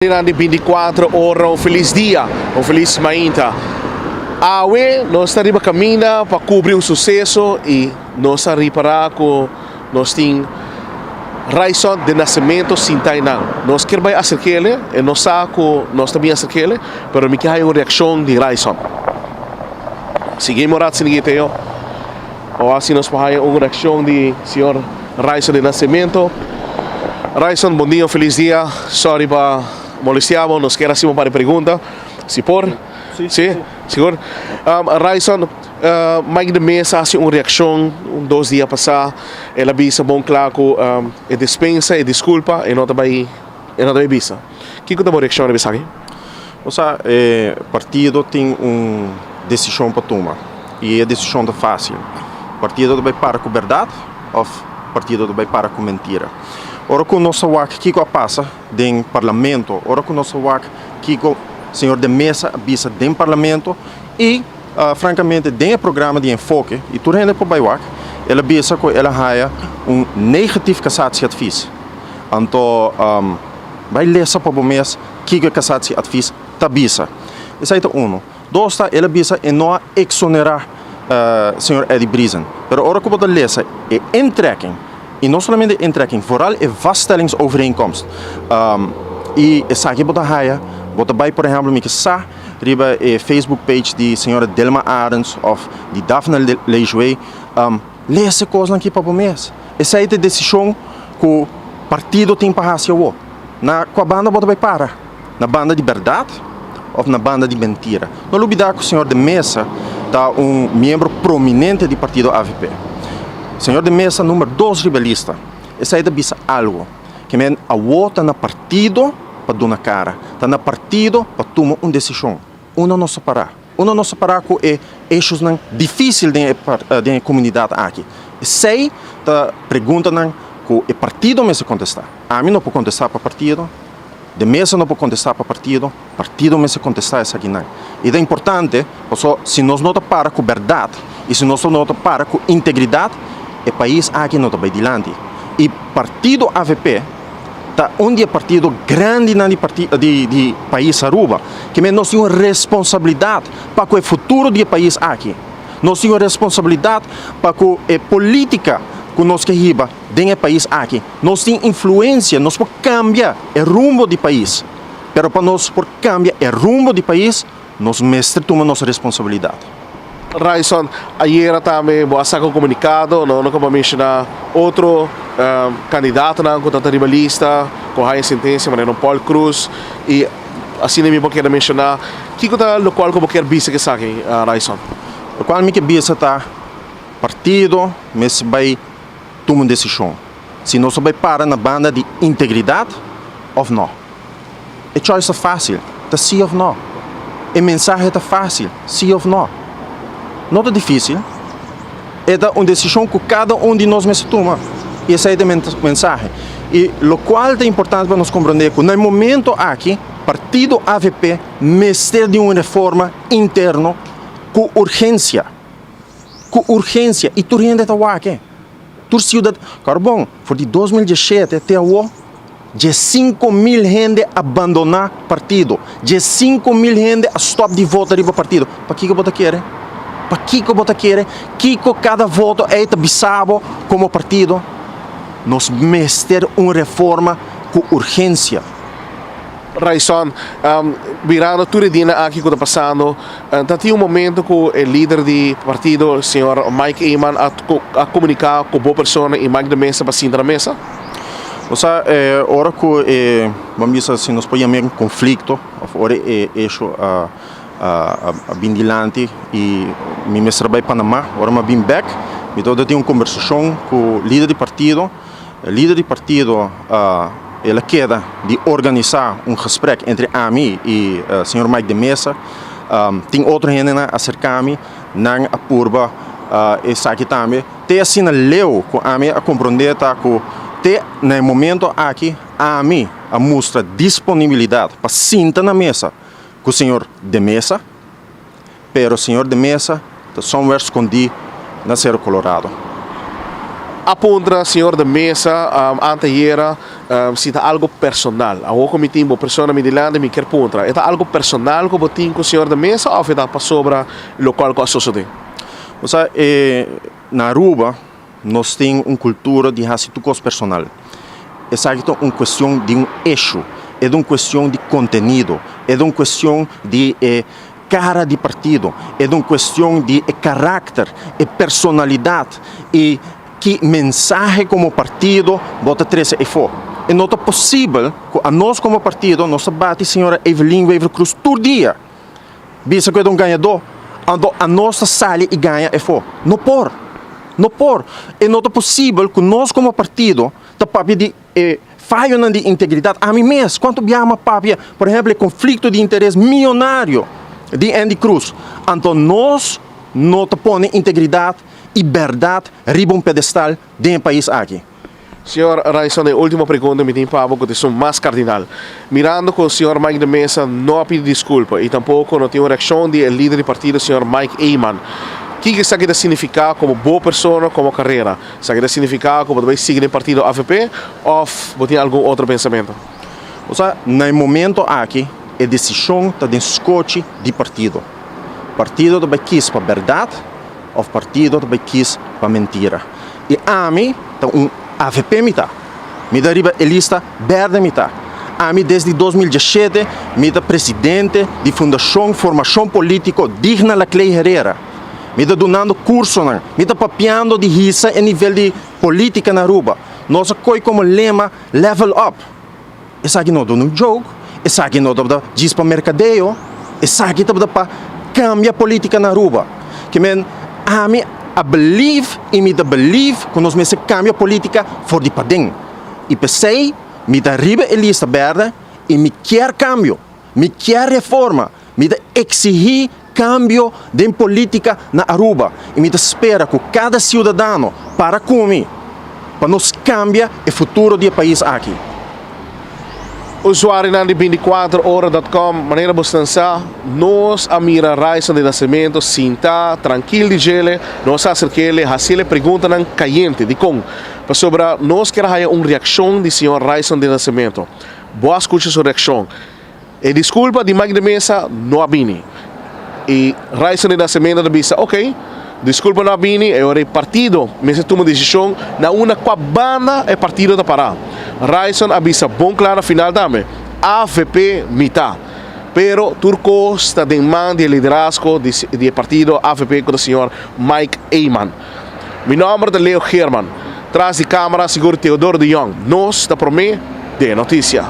De 24 horas, feliz dia, feliz mainta. Awe, nós estamos caminhando para cobrir o sucesso e nós estamos reparar que nós temos razão de nascimento sem tainão. Nós queremos acercar ele, e nós sabemos que nós também acercar ele, mas me quer uma reação de razão. Seguimos a seguir eu, ou assim nós podemos uma reação de senhor razão de nascimento. Raison, bom dia, feliz dia. Sorry para molestiamo, nos quer assim para pergunta. Se por? Sim, seguro. Raison, mais de mês assim uma reação, 2 dias passar, ela avisa bom claro que dispensa e desculpa e não também avisa. Que que a reação é aqui? O partido tem uma decisão para tomar e a decisão é fácil. O partido vai para com verdade ou o partido vai para com mentira. Ora que o nosso WAC que passa no parlamento, ora que o nosso WAC que o senhor de mesa avisa no parlamento e francamente tem programa de enfoque e tudo ainda para o WAC, ela avisa que ela há negativo casatie advies. Então vai ler para o mês que o casatie advies avisa. Isso é um. 2 ela avisa e não exonerar senhor Eddie Brisen. Mas ora que ler é intrekking. E não somente intrekking, vooral é vaststellingsovereenkomst. E essa aqui bota raia, bota bij, por exemplo, me que sa, riba a Facebook page de senhora Delma Arends of de Daphne Lejoe, lê essa coisa aqui para o mês. Essa é a decisão que o partido tem para fazer. Na qual banda bota vai para? Na banda de verdade ou na banda de mentira? Não olvidar que o senhor de mesa está membro prominente do partido AVP. Senhor de mesa número 2 rebelista, essa é de algo que a vota no partido para dar na cara, está no partido para tomar uma decisão. Não nos separar. Não nos separar com eixos difíceis da comunidade aqui. Sei, a pergunta que o partido me se contestar. A mim não pode contestar para o partido, de mesa não pode contestar para o partido me se contestar essa aqui não. E é importante, se nós não para com verdade e se nós não para com integridade, o país aqui não vai adiante. E partido AVP está onde é partido grande de país Aruba, que nós temos responsabilidade para o futuro do país aqui. Nós temos responsabilidade para a política que nós queremos dentro do país aqui. Nós temos influência, nós podemos cambiar o rumo do país. Mas para nós cambiar o rumo do país, nós mestres tomamos nossa responsabilidade. Raison, ayer também vou sacar um comunicado, não como mencionar outro candidato na conta ribalista, com a sentença, mas não Paul Cruz e assim nem me quero mencionar. Que coisa local como quer visa que saque, Raison? O qual me que visa tá partido, mas vai tomar uma decisão. Se nós vai para na banda de integridade ou não. A choice é fácil, tá sim ou não. A mensagem é fácil, sim ou não. Não é difícil, é uma decisão que cada de nós mesmo toma. E essa é a mensagem. E o qual é importante para nós compreender que no momento aqui, partido AVP mestre de uma reforma interna com urgência. Com urgência. E tudo ainda está aqui. Tudo ciudad. Carbon, por de 2017 até hoje, de 5.000 gente abandonar partido. De 5.000 gente a stop de voto para o partido. Para que você quer? Para que você quer? Que cada voto é bisabo como partido? Nós mestre uma reforma com urgência. Raison, virando tudo o dia aqui que está passando, tem momento que o líder do partido, o senhor Mike Eman, a comunicar com boa pessoa e mais de mesa para cima da mesa? Ou seja, hora que vamos dizer assim, nós podemos ter conflito, hora isso a bindilante e me mestre vai para Panamá, agora me vim back, então eu tenho uma conversação com o líder do partido. O líder do partido ela queda de organizar um gesprek entre a mim e o senhor Mike de Mesa. Tem outra gente a cercar-me, não a purba, essa aqui também. Tem assim a leu com a mim a compreender que no momento aqui a mim a mostra disponibilidade para sentar na mesa com o senhor de mesa, mas o senhor de mesa está somewhere escondido na Cerro Colorado. Apontra, senhor da mesa, anteera, se está algo personal. Agora como tem uma pessoa me dilante, me quer pontra. É algo personal que você tem com o senhor da mesa ou é para sobre o local que a sociedade? Você, na Aruba, nós temos uma cultura de raciocínio personal. Essa é uma questão de eixo, é uma questão de conteúdo, é uma questão de cara de partido, é uma questão de caráter, é personalidade e que mensagem como partido bota três e for. E não é possível que a nós como partido, nós bate a senhora Evelyn Weaver Cruz todo dia. Bisa que é um ganhador, a nossa sala e ganha e for. Não por. E não é possível que nós como partido, tá papi de falha de integridade. A mim mesmo, quanto biama papi, por exemplo, conflito de interesse milionário de Andy Cruz. Então nós não te põe integridade e verdade riba um pedestal dentro do país aqui. Senhor Raison, a última pergunta me tem para que é mais cardinal. Mirando que o senhor Mike de Mesa não pediu desculpa e tampouco não tem uma reação do líder do partido, o senhor Mike Eyman. O que isso quer significar como boa pessoa, como carreira? Isso quer significar como vai seguir no partido AVP ou tem algum outro pensamento? Ou seja, no momento aqui, a decisão está dentro do escote do partido. O partido vai quis para a verdade, ou o partido vai quis para a mentira. E a mim, então, AVP me dá riba a lista verde me A mim, desde 2017, me dá presidente de Fundação Formação Política Digna La Clay Herrera. Me dá donando curso, me dá papiando de risa a nível de política na Aruba. Nós coi como lema level up. Essa aqui não é um jogo, essa aqui não é diz para mercadeio, essa aqui é para cambiar a política na Aruba. Que men, a mim, I believe e me believe que nós mesmos cambia a política for de padem. E pensei, me dá riba a lista verde e me quer cambio, me quer reforma, me dá exigir cambio de política na Aruba. E me espera que cada cidadão para comigo, para nos cambiar o futuro do país aqui. Usuário na 24horas.com, maneira bastante, nós amira Raison de Nascimento, sinta, tranquilo de gele, nós acerquele, fazer pergunta nan caliente, de com, para sobre nós quer haver uma reação do senhor Raison de Nascimento. Boa escuta sua reação. E desculpa de Mike de Mesa, não abini. E Raison de Nascimento disse, ok, desculpa não abini, é o partido, mas toma decisão, na uma cabana é partido da parar. Raison avisa bom claro final também. AVP mitad. Pero Turco está de mão de liderazgo do partido AVP com o senhor Mike Eyman. Meu nome é Leo Herman. Traz de câmara, seguro Teodoro de Jong. Nós da Promê de Notícia.